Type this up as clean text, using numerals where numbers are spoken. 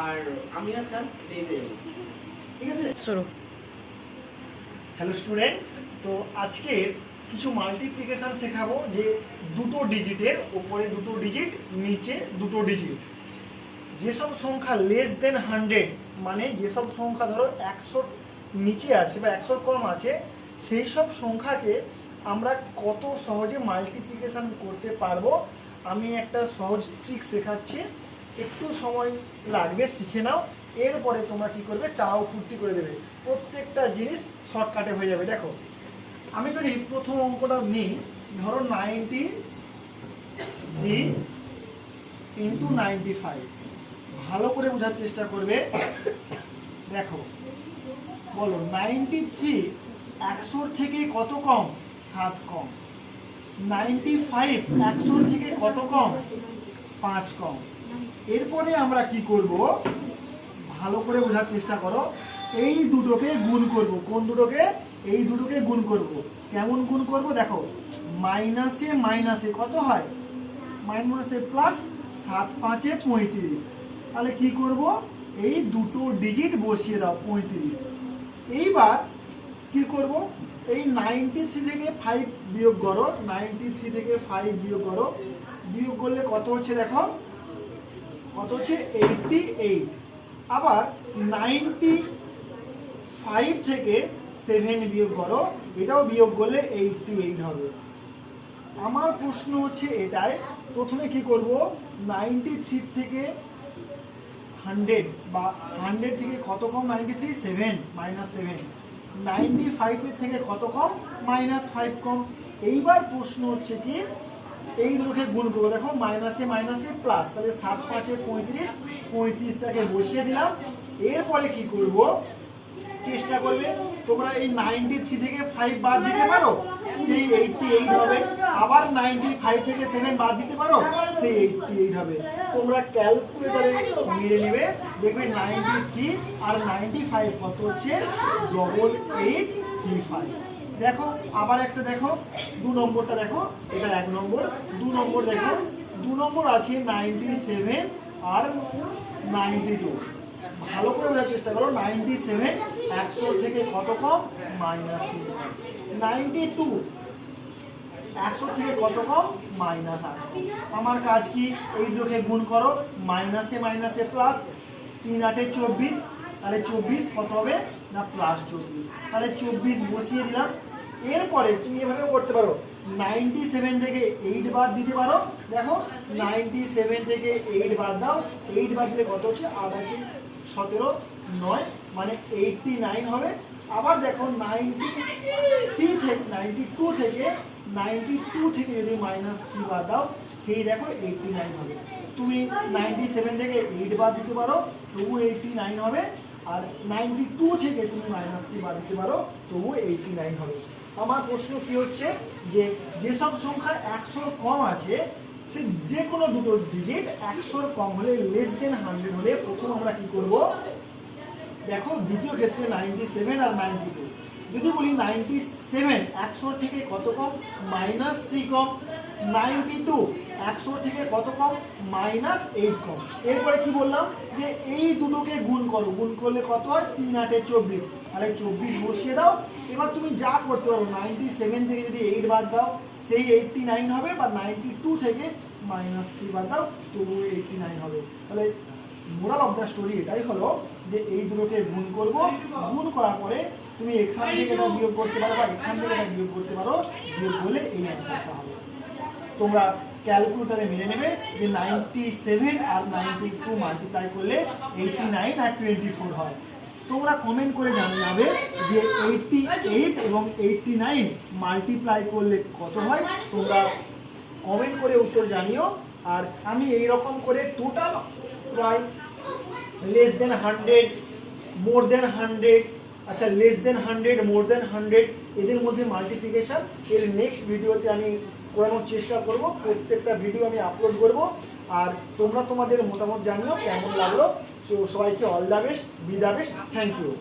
আর আমি আর স্যার দিয়ে ঠিক আছে শুরু। হ্যালো স্টুডেন্ট, তো আজকে কিছু মাল্টিপ্লিকেশন শেখাবো যে দুটো ডিজিটের উপরে দুটো ডিজিট নিচে দুটো ডিজিট। যেসব সংখ্যা লেস দেন 100 মানে যেসব সংখ্যা ধরো 100 নিচে আছে বা 100 কম আছে সেই সব সংখ্যাকে আমরা কত সহজে মাল্টিপ্লিকেশন করতে পারবো আমি একটা সহজ ট্রিক শেখাচ্ছি। একটু সময় লাগবে, শিখে নাও। এরপরে তোমরা কি করবে, চাও ফুর্তি করে দেবে, প্রত্যেকটা জিনিস শর্টকাটে হয়ে যাবে। দেখো আমি যদি প্রথম অঙ্কটা নিই, ধরো 93 ইন্টু 95, ভালো করে বোঝার চেষ্টা করবে। দেখো বলো 93 100 থেকে কত কম? 7 কম। 95 100 থেকে কত কম? 5 কম। এরপরে আমরা কি করব, ভালো করে বোঝার চেষ্টা করো। এই দুটোকে গুণ করব। কোন দুটোকে? এই দুটোকে গুণ করব। কেমন গুণ করব? দেখো মাইনাসে মাইনাসে কত হয়? মাইনাসে প্লাস, 7 5 35। তাহলে কি করব, এই দুটো ডিজিট বসিয়ে দাও 35। এইবার কি করব, এই 93 থেকে 5 বিয়োগ করো। 93 থেকে 5 বিয়োগ করো। বিয়োগ করলে কত হচ্ছে দেখো, কত হচ্ছে? 88। আবার 95 থেকে 7 বিয়োগ করো, এটাও বিয়োগ করলে 88 হবে। আমার প্রশ্ন হচ্ছে এটাই, প্রথমে কি করব, 93 থেকে 100 বা 100 থেকে কত কম? 93 7 মাইনাস 7। 95 থেকে কত কম? -5 কম। এইবার প্রশ্ন হচ্ছে কি, এই দুটোকে গুণ করবো। দেখো মাইনাসে মাইনাসে প্লাস, তাহলে 7 5 35, 35টাকে বসিয়ে দিলাম। এরপরে কি করব, চেষ্টা করবে তোমরা এই 93 থেকে 5 বাদ দিতে পারো, সেই 88 হবে। আবার 95 থেকে 7 বাদ দিতে পারো, সেই 88 হবে। তোমরা ক্যালকুলেটরে মেরে নেবে, দেখবে 93 আর 95 কত হচ্ছে? 8835। দেখো আবার একটা দেখো, 2 নম্বরটা দেখো, এটা 1 নম্বর। 2 নম্বর দেখো, 2 নম্বর আছে 97 আর 92। ভালো করে বোঝার চেষ্টা করো। 97 100 থেকে কত কম? -3 কম। 92 100 থেকে কত কম? -8 কম। আমার কাজ কি, এই দুটোকে গুণ করো। মাইনাসে মাইনাসে প্লাস, 3 8 24, তাহলে 24 কত হবে না? +24। তাহলে 24 বসিয়ে দিলাম। এরপরে তুমি এভাবে করতে পারো, 97 থেকে 8 বাদ দিতে পারো। দেখো 97 থেকে 8 বাদ দাও, 8 বাদ দিলে কত হচ্ছে? 8 আছে 17 9, মানে 89 হবে। আবার দেখো 92 থেকে যদি -3 বাদ দাও, সেই দেখো 89 হবে। তুমি 97 থেকে 8 বাদ দিতে পারো, তবু 89 হবে। আর 92 থেকে তুমি -3 বাদ দিতে পারো, তবু 89 হবে। আমার প্রশ্ন কি হচ্ছে, যে যেসব সংখ্যা 100 কম আছে, সে যে কোনো দুটো ডিজিট 100 কম হলে, লেস দেন 100 হলে, প্রথম আমরা কি করব, দেখো দ্বিতীয় ক্ষেত্রে 97 আর 92। যদি বলি 97 100 থেকে কত কম? -3 কম। 92 100 থেকে কত কম? -8 কম। এরপরে কি বললাম, যে এই দুটোকে গুণ করো। গুণ করলে কত হয়? 3 8 24, তাহলে 24 বসিয়ে দাও। এবার তুমি যা করতে পারো, 97 থেকে যদি 8 বাদ দাও, সেই 89 হবে। বা 92 থেকে -3 বাদ দাও, তবু 89 হবে। তাহলে মোরাল অফ দ্য স্টোরি এটাই হলো, যে এই দুটোকে গুণ করব। গুণ করার পরে তুমি এখান থেকে এটা বিয়োগ করতে পারো, বা এখান থেকে এটা বিয়োগ করতে পারো। বিয়োগ করলে এই অ্যান্সারটা হবে। তোমরা ক্যালকুলেটরে মেনে নেবে যে 97 আর 92 মাল্টিপ্লাই করলে 89 আর 24 হয়। তোমরা কমেন্ট করে জানাবে যে 88 এবং 89 মাল্টিপ্লাই করলে কত হয়। তোমরা কমেন্ট করে উত্তর জানিও। আর আমি এই রকম করে টোটাল প্রায় লেস দেন 100, মোর দেন 100, আচ্ছা লেস দেন 100, মোর দেন 100, এদের মধ্যে মাল্টিপ্লিকেশন এর নেক্সট ভিডিওতে আমি করানোর চেষ্টা করব। প্রত্যেকটা ভিডিও আমি আপলোড করব। আর তোমরা তোমাদের মতামত জানিও কেমন লাগলো। সবাইকে all the best, be the best, thank you.